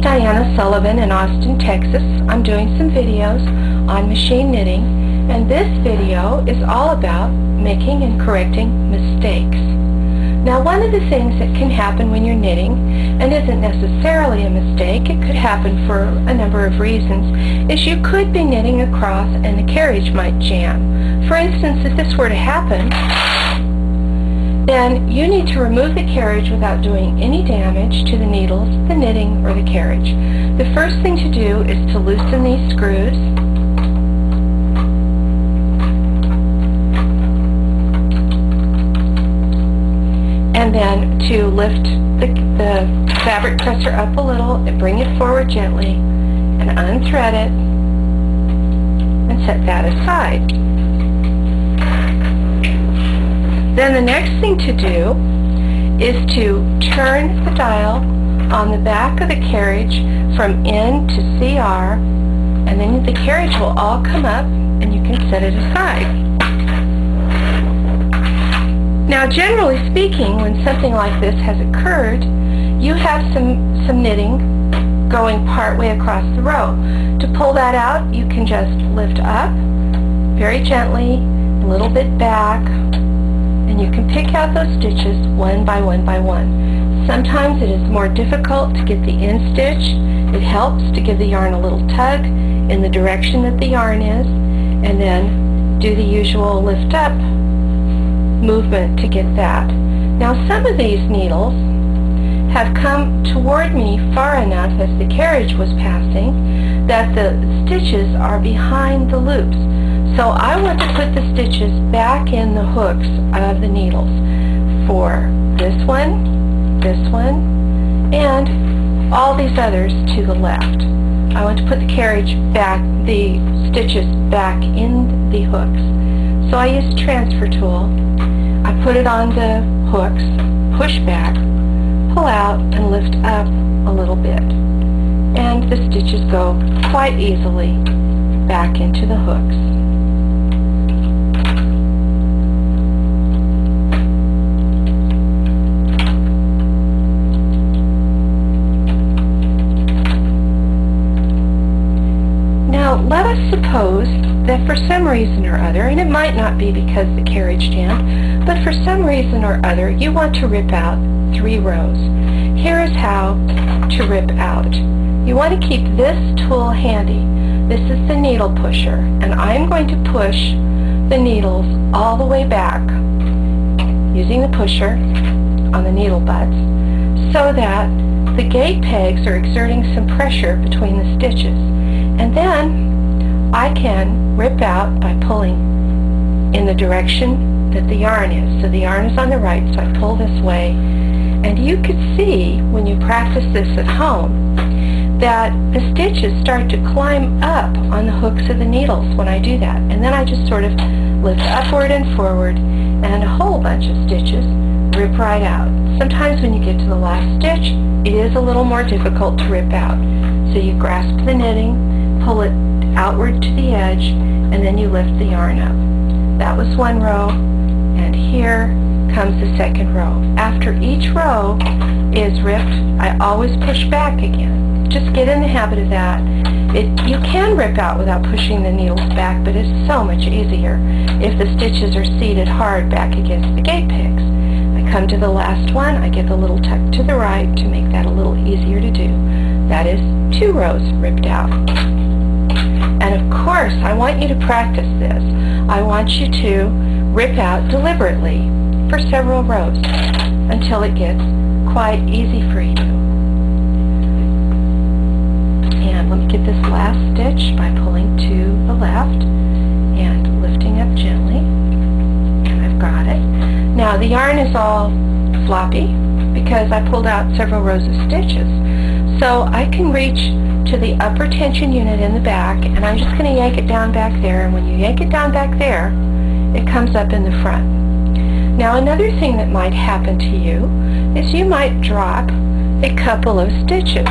Diana Sullivan in Austin, Texas. I'm doing some videos on machine knitting, and this video is all about making and correcting mistakes. Now, one of the things that can happen when you're knitting, and isn't necessarily a mistake, it could happen for a number of reasons, is you could be knitting across and the carriage might jam. For instance, if this were to happen, then you need to remove the carriage without doing any damage to the needles, the knitting, or the carriage. The first thing to do is to loosen these screws. And then to lift the fabric presser up a little and bring it forward gently and unthread it and set that aside. Then the next thing to do is to turn the dial on the back of the carriage from N to CR, and then the carriage will all come up and you can set it aside. Now, generally speaking, when something like this has occurred, you have some knitting going part way across the row. To pull that out, you can just lift up very gently, a little bit back, and you can pick out those stitches one by one by one. Sometimes it is more difficult to get the end stitch. It helps to give the yarn a little tug in the direction that the yarn is, and then do the usual lift up movement to get that. Now, some of these needles have come toward me far enough as the carriage was passing that the stitches are behind the loops. So I want to put the stitches back in the hooks of the needles for this one, and all these others to the left. I want to put the carriage back, the stitches back in the hooks. So I use a transfer tool. I put it on the hooks, push back, pull out, and lift up a little bit. And the stitches go quite easily back into the hooks. Now, let us suppose that for some reason or other, and it might not be because the carriage jammed, but for some reason or other, you want to rip out 3 rows. Here is how to rip out. You want to keep this tool handy. This is the needle pusher, and I'm going to push the needles all the way back using the pusher on the needle butts so that the gate pegs are exerting some pressure between the stitches. And then I can rip out by pulling in the direction that the yarn is. So the yarn is on the right, so I pull this way. And you could see, when you practice this at home, that the stitches start to climb up on the hooks of the needles when I do that. And then I just sort of lift upward and forward, and a whole bunch of stitches rip right out. Sometimes when you get to the last stitch, it is a little more difficult to rip out. So you grasp the knitting, pull it outward to the edge, and then you lift the yarn up. That was one row, and here comes the second row. After each row is ripped, I always push back again. Just get in the habit of that. You can rip out without pushing the needles back, but it's so much easier if the stitches are seated hard back against the gate pegs. I come to the last one, I give a little tuck to the right to make that a little easier to do. That is 2 rows ripped out. And of course, I want you to practice this. I want you to rip out deliberately for several rows until it gets quite easy for you. And let me get this last stitch by pulling to the left and lifting up gently. And I've got it. Now the yarn is all floppy because I pulled out several rows of stitches. So I can reach to the upper tension unit in the back, and I'm just going to yank it down back there, and when you yank it down back there, it comes up in the front. Now, another thing that might happen to you is you might drop a couple of stitches.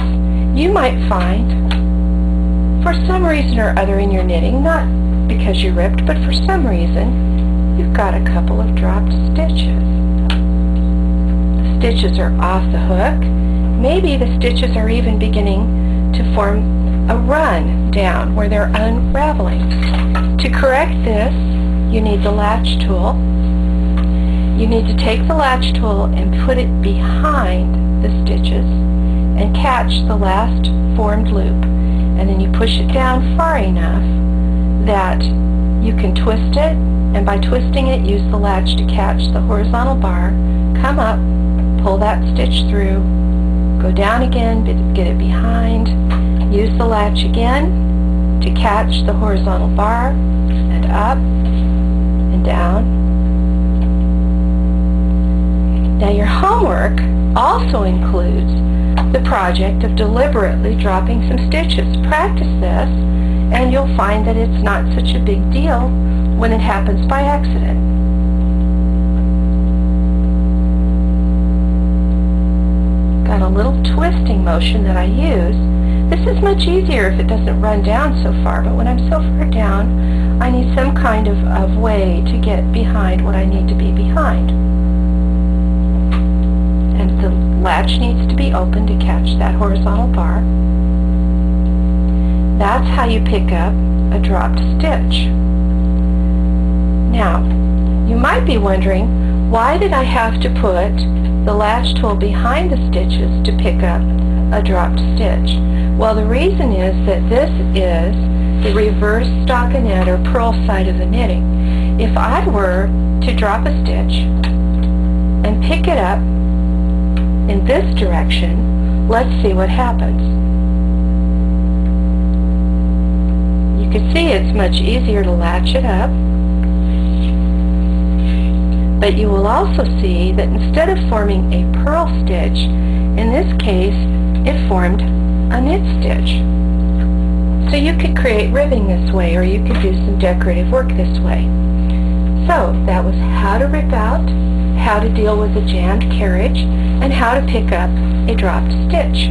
You might find, for some reason or other in your knitting, not because you ripped, but for some reason, you've got a couple of dropped stitches. The stitches are off the hook. Maybe the stitches are even beginning to form a run down where they're unraveling. To correct this, you need the latch tool. You need to take the latch tool and put it behind the stitches and catch the last formed loop. And then you push it down far enough that you can twist it, and by twisting it, use the latch to catch the horizontal bar, come up, pull that stitch through, go down again, get it behind, use the latch again to catch the horizontal bar, and up and down. Now your homework also includes the project of deliberately dropping some stitches. Practice this, and you'll find that it's not such a big deal when it happens by accident. Got a little twisting motion that I use. This is much easier if it doesn't run down so far, but when I'm so far down, I need some kind of way to get behind what I need to be behind. And the latch needs to be open to catch that horizontal bar. That's how you pick up a dropped stitch. Now, you might be wondering, why did I have to put the latch tool behind the stitches to pick up a dropped stitch? Well, the reason is that this is the reverse stockinette or purl side of the knitting. If I were to drop a stitch and pick it up in this direction, let's see what happens. You can see it's much easier to latch it up, but you will also see that instead of forming a purl stitch, in this case it formed a knit stitch. So you could create ribbing this way, or you could do some decorative work this way. So that was how to rip out, how to deal with a jammed carriage, and how to pick up a dropped stitch.